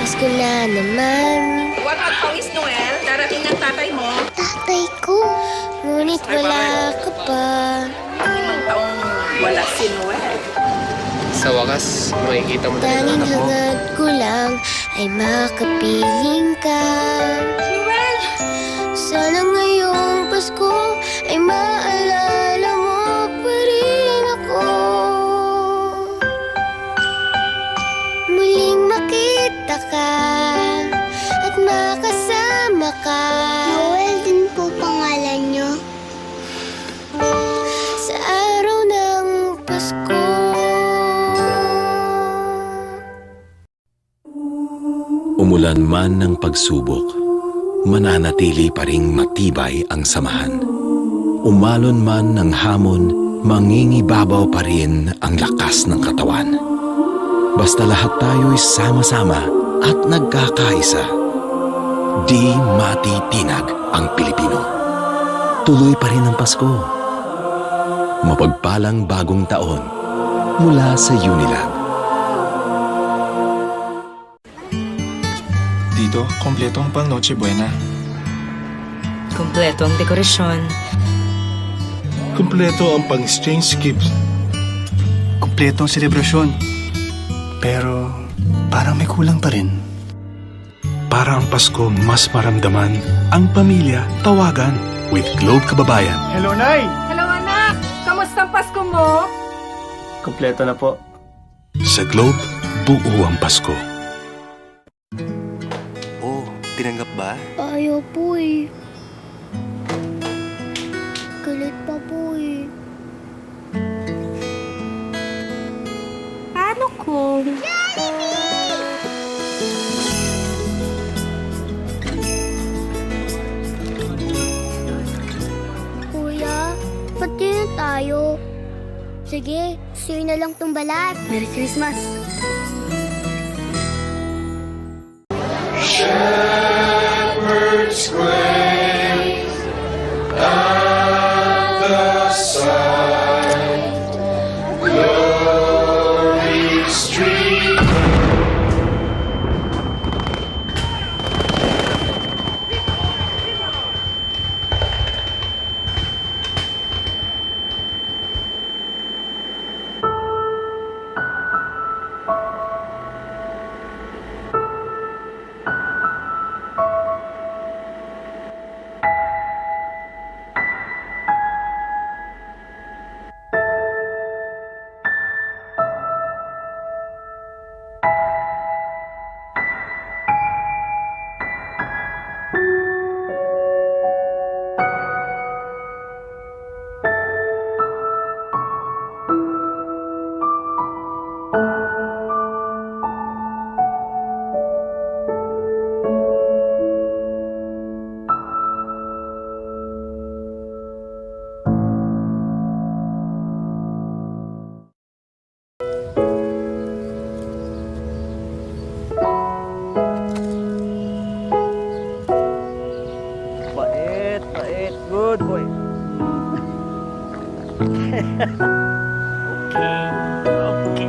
Pasko na naman. Huwag magpawis, Noel. Darating ng tatay mo. Tatay ko, ngunit wala ka pa. 5 taong wala si Noel. Sa wakas, makikita mo na rin ang Tanging anak mo. hangad ko lang ay makapiling ka. Noel! Sana ngayong Pasko ay maalala mo pa rin ako. Muling makita ka at makasama ka. Noel din po pangalan niyo. Sa araw ng Pasko. Umulan man ng pagsubok, mananatili pa ring matibay ang samahan. Umalon man ng hamon, mangingibabaw pa rin ang lakas ng katawan. Basta lahat tayo'y sama-sama at nagkakaisa. Di matitinag ang Pilipino. Tuloy pa rin ang Pasko. Mapagpalang bagong taon mula sa Unilab. Dito, kompleto ang pang Noche Buena. Kumpleto ang dekorasyon. Kumpleto ang pang-exchange gifts. Kumpleto ang selebrasyon. Pero parang may kulang pa rin. Para ang Pasko mas maramdaman, ang pamilya tawagan with Globe Kababayan. Hello, Nay! Hello, anak! Kamusta ang Pasko mo? Kumpleto na po. Sa Globe, buo ang Pasko. Oh, tinanggap ba? Ayaw po eh. Galit pa po eh. Paano kung... Kuya, pati na tayo. Sige, sa'yo na lang tong balat. Merry Christmas! Bait, bait. Good boy. Okay, okay.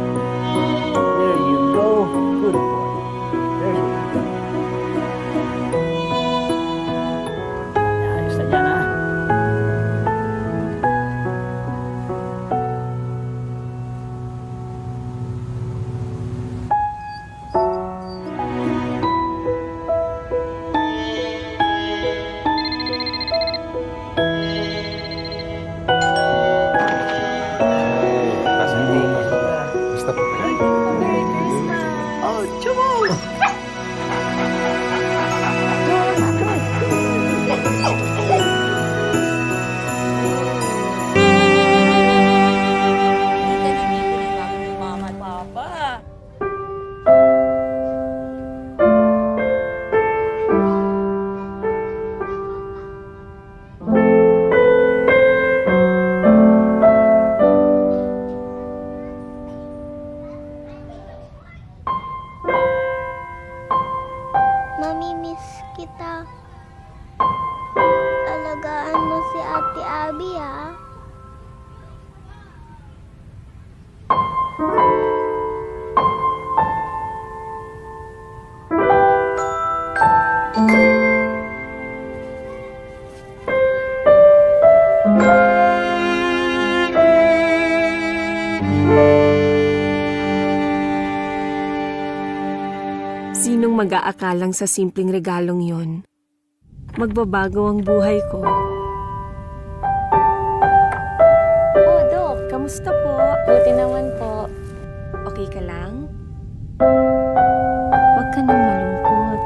There you go. Good boy. There you go. Ayos na yan, ha? Basta po. Merry Christmas! Oh, come mag-aakalang sa simpleng regalong yon, magbabago ang buhay ko. Oh, Dok. Kamusta po? Buti naman po. Okay ka lang? Huwag ka nang malungkot.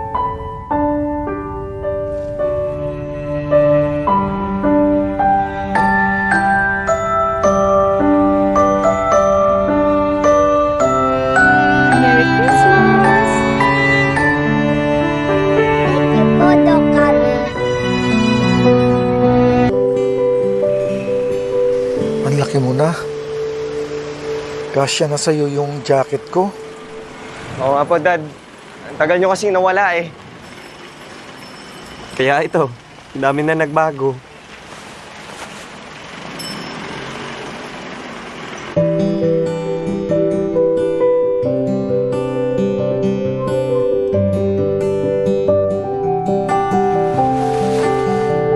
Merry Christmas! Thank you po, Doc Kami. Ang laki mo na. Kasya na sa'yo yung jacket ko. Oo nga po, Dad. Ang tagal nyo kasing nawala eh. Kaya ito, ang dami na nagbago.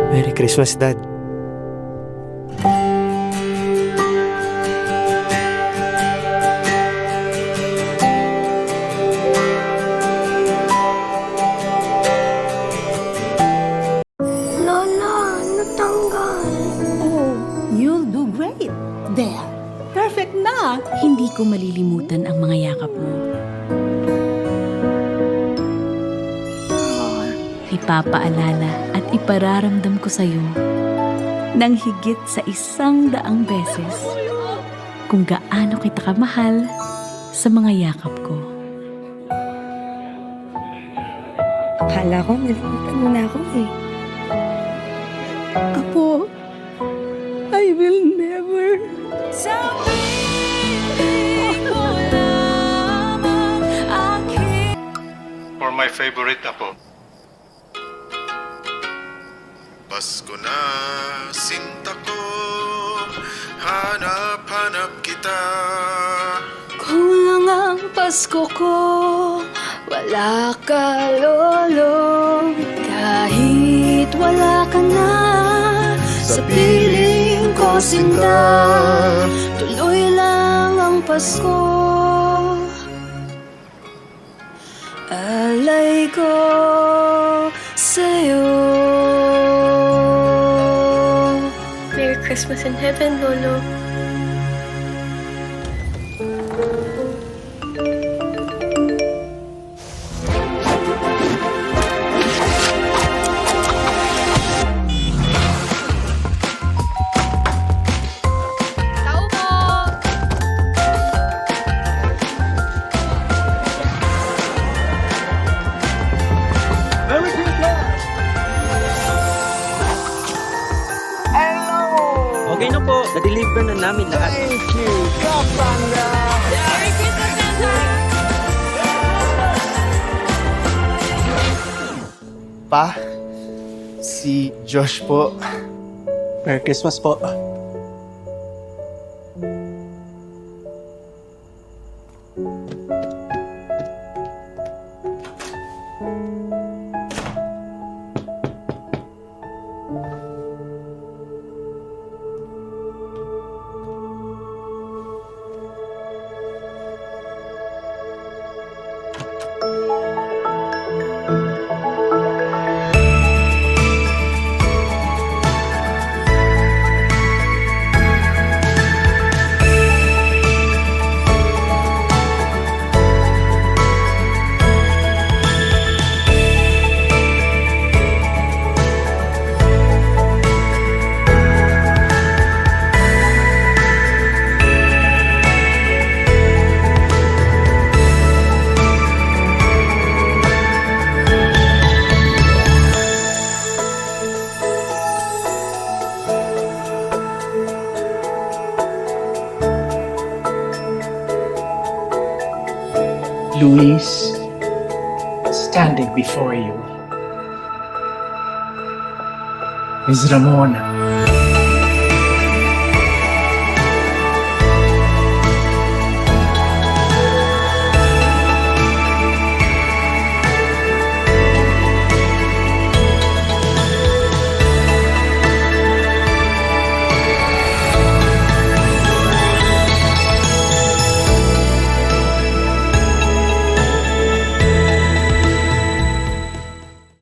Merry Christmas, Dad. Lola, natanggal. Oh, you'll do great. There. Perfect na. Hindi ko malilimutan ang mga yakap mo. Ipapaalala at ipararamdam ko sa'yo ng higit sa 100 beses kung gaano kita kamahal sa mga yakap ko. Akala ko, nalimutan mo na ako eh. Apo, I will never. For my favorite apo. Pasko na, sinta ko, hanap-hanap kita. Kulang ang Pasko ko, wala ka, Lolo. Kahit wala ka na, sa piling ko sinta. Tuloy lang ang Pasko. Alay ko sa'yo. Merry Christmas in heaven, Lolo. Okay na po, na-deliver na namin lahat. Thank you, Kapanda! Pa, si Josh po. Merry Christmas po. Luis, standing before you is Ramona.